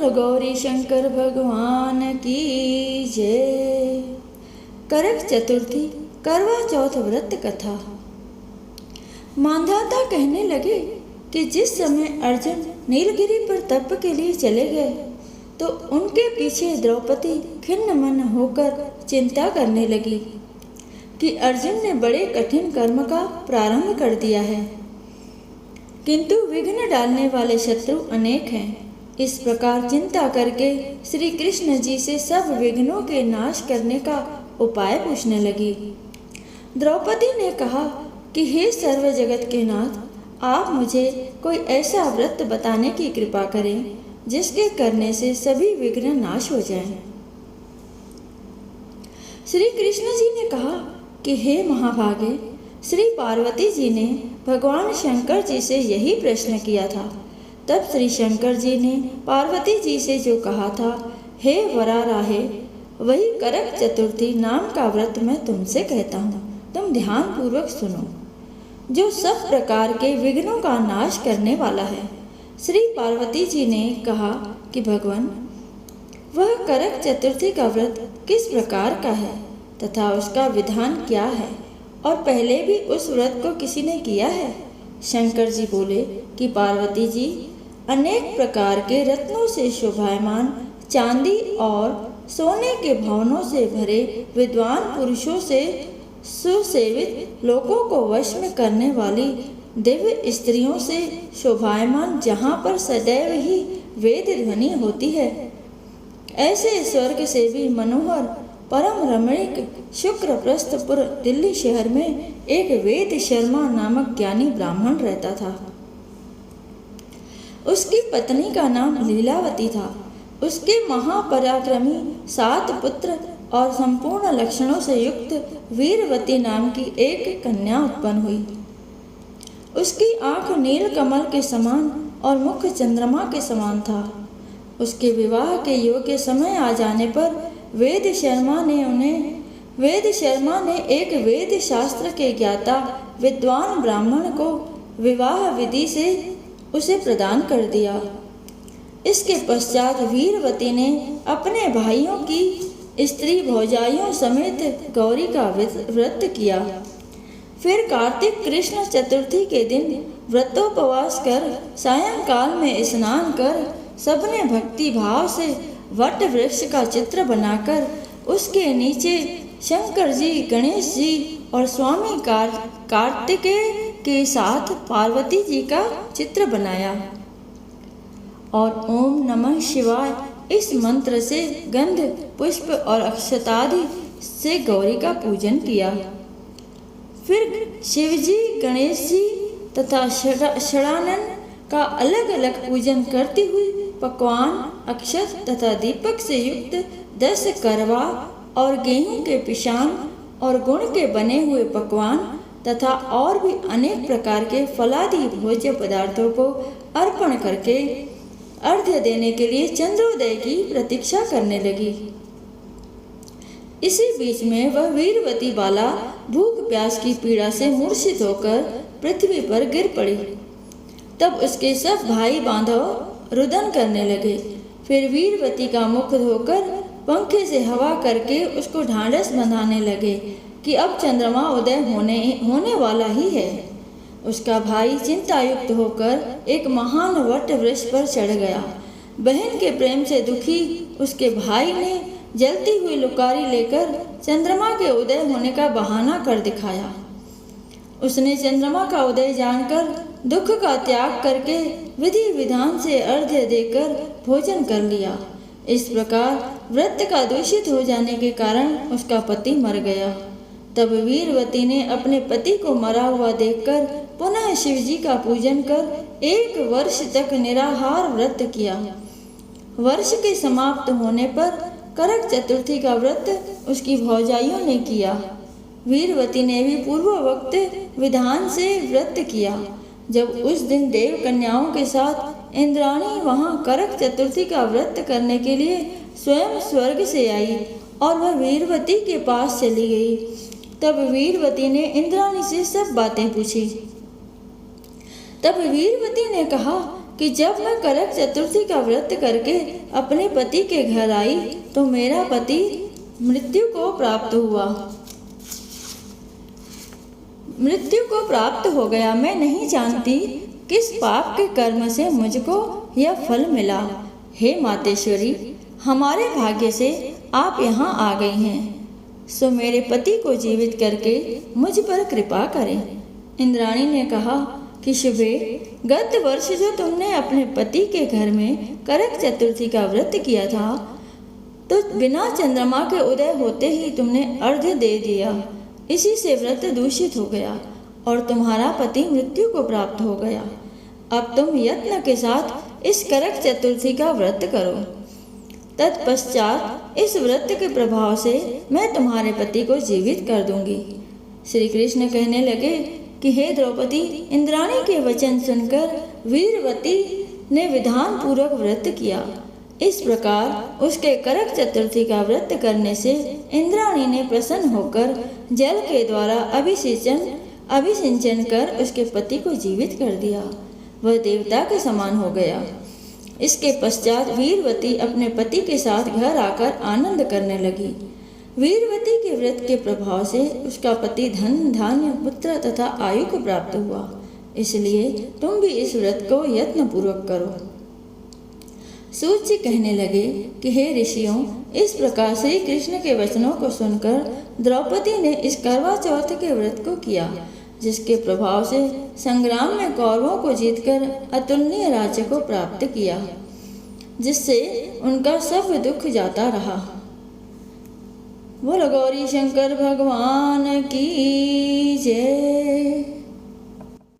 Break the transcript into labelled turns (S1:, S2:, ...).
S1: बोल गौरी शंकर भगवान की जय। करक चतुर्थी करवा चौथ व्रत कथा। मांधाता कहने लगे कि जिस समय अर्जुन नीलगिरी पर तप के लिए चले गए तो उनके पीछे द्रौपदी खिन्न मन होकर चिंता करने लगी कि अर्जुन ने बड़े कठिन कर्म का प्रारंभ कर दिया है, किंतु विघ्न डालने वाले शत्रु अनेक हैं। इस प्रकार चिंता करके श्री कृष्ण जी से सब विघ्नों के नाश करने का उपाय पूछने लगी। द्रौपदी ने कहा कि हे सर्व जगत के नाथ, आप मुझे कोई ऐसा व्रत बताने की कृपा करें जिसके करने से सभी विघ्न नाश हो जाएं। श्री कृष्ण जी ने कहा कि हे महाभागे, श्री पार्वती जी ने भगवान शंकर जी से यही प्रश्न किया था। तब श्री शंकर जी ने पार्वती जी से जो कहा था, हे वराराहे, वही करक चतुर्थी नाम का व्रत मैं तुमसे कहता हूँ, तुम ध्यान पूर्वक सुनो, जो सब प्रकार के विघ्नों का नाश करने वाला है। श्री पार्वती जी ने कहा कि भगवान, वह करक चतुर्थी का व्रत किस प्रकार का है तथा उसका विधान क्या है, और पहले भी उस व्रत को किसी ने किया है? शंकर जी बोले कि पार्वती जी, अनेक प्रकार के रत्नों से शोभायमान, चांदी और सोने के भवनों से भरे विद्वान पुरुषों से सुसेवित, लोगों को वश में करने वाली दिव्य स्त्रियों से शोभायमान, जहाँ पर सदैव ही वेद ध्वनि होती है, ऐसे स्वर्ग से भी मनोहर परम रमणीक शुक्रप्रस्थपुर दिल्ली शहर में एक वेद शर्मा नामक ज्ञानी ब्राह्मण रहता था। उसकी पत्नी का नाम लीलावती था। उसके महापराक्रमी 7 पुत्र और संपूर्ण लक्षणों से युक्त वीरवती नाम की एक कन्या उत्पन्न हुई। उसकी आंख नील कमल के समान और मुख चंद्रमा के समान था। उसके विवाह के योग्य समय आ जाने पर वेद शर्मा ने एक वेद शास्त्र के ज्ञाता विद्वान ब्राह्मण को विवाह विधि से उसे प्रदान कर दिया। इसके पश्चात वीरवती ने अपने भाइयों की स्त्री भौजाइयों समेत गौरी का व्रत किया। फिर कार्तिक कृष्ण चतुर्थी के दिन व्रतोपवास कर सायंकाल में स्नान कर सबने भक्ति भाव से वट वृक्ष का चित्र बनाकर उसके नीचे शंकर जी, गणेश जी और स्वामी कार्तिकेय के साथ पार्वती जी का चित्र बनाया और ओम नमः शिवाय इस मंत्र से गंध, पुष्प और अक्षतादि से गौरी का पूजन किया। फिर शिवजी, गणेश जी तथा षडानन का अलग अलग पूजन करती हुई पकवान, अक्षत तथा दीपक से युक्त 10 करवा और गेहूं के पिशान और गुण के बने हुए पकवान तथा और भी अनेक प्रकार के फलादि भोज्य पदार्थों को अर्पण करके अर्घ्य देने के लिए चंद्रोदय की प्रतीक्षा करने लगी। इसी बीच में वह वीरवती बाला भूख प्यास की पीड़ा से मूर्छित होकर पृथ्वी पर गिर पड़ी। तब उसके सब भाई बांधव रुदन करने लगे। फिर वीरवती का मुख धोकर पंखे से हवा करके उसको ढांढस बंधाने लगे कि अब चंद्रमा उदय होने वाला ही है। उसका भाई चिंतायुक्त होकर एक महान वट वृक्ष पर चढ़ गया। बहन के प्रेम से दुखी उसके भाई ने जलती हुई लुकारी लेकर चंद्रमा के उदय होने का बहाना कर दिखाया। उसने चंद्रमा का उदय जानकर दुख का त्याग करके विधि विधान से अर्घ्य देकर भोजन कर लिया। इस प्रकार व्रत का दूषित हो जाने के कारण उसका पति मर गया। तब वीरवती ने अपने पति को मरा हुआ देखकर पुनः शिवजी का पूजन कर 1 वर्ष तक निराहार व्रत किया। वर्ष के समाप्त होने पर करक चतुर्थी का व्रत उसकी भौजाइयों ने किया। वीरवती ने भी पूर्वोक्त विधान से व्रत किया। जब उस दिन देव कन्याओं के साथ इंद्राणी वहां करक चतुर्थी का व्रत करने के लिए स्वयं स्वर्ग से आई और वह वीरवती के पास चली गई, तब वीरवती ने इंद्राणी से सब बातें पूछी। तब वीरवती ने कहा कि जब मैं करक चतुर्थी का व्रत करके अपने पति के घर आई तो मेरा पति मृत्यु को प्राप्त हो गया। मैं नहीं जानती किस पाप के कर्म से मुझको यह फल मिला। हे मातेश्वरी, हमारे भाग्य से आप यहाँ आ गई हैं, सो मेरे पति को जीवित करके मुझ पर कृपा करें। इंद्राणी ने कहा कि शुभे, गत वर्ष जो तुमने अपने पति के घर में करक चतुर्थी का व्रत किया था, तो बिना चंद्रमा के उदय होते ही तुमने अर्घ्य दे दिया। इसी से व्रत दूषित हो गया और तुम्हारा पति मृत्यु को प्राप्त हो गया। अब तुम यत्न के साथ इस करक चतुर्थी का व्रत करो। तत्पश्चात इस व्रत के प्रभाव से मैं तुम्हारे पति को जीवित कर दूंगी। श्री कृष्ण कहने लगे कि हे द्रौपदी, इंद्राणी के वचन सुनकर वीरवती ने विधान पूर्वक व्रत किया। इस प्रकार उसके करक चतुर्थी का व्रत करने से इंद्राणी ने प्रसन्न होकर जल के द्वारा अभिसिंचन कर उसके पति को जीवित कर दिया। वह देवता के समान हो गया। इसके पश्चात वीरवती अपने पति के साथ घर आकर आनंद करने लगी। वीरवती के व्रत के प्रभाव से उसका पति धन, धान्य, पुत्र तथा आयु को प्राप्त हुआ। इसलिए तुम भी इस व्रत को यत्न पूर्वक करो। सूत जी कहने लगे कि हे ऋषियों, इस प्रकार श्री कृष्ण के वचनों को सुनकर द्रौपदी ने इस करवा चौथ के व्रत को किया, जिसके प्रभाव से संग्राम में कौरवों को जीतकर अतुलनीय राज्य को प्राप्त किया, जिससे उनका सब दुख जाता रहा। बोलो गौरी शंकर भगवान की जय।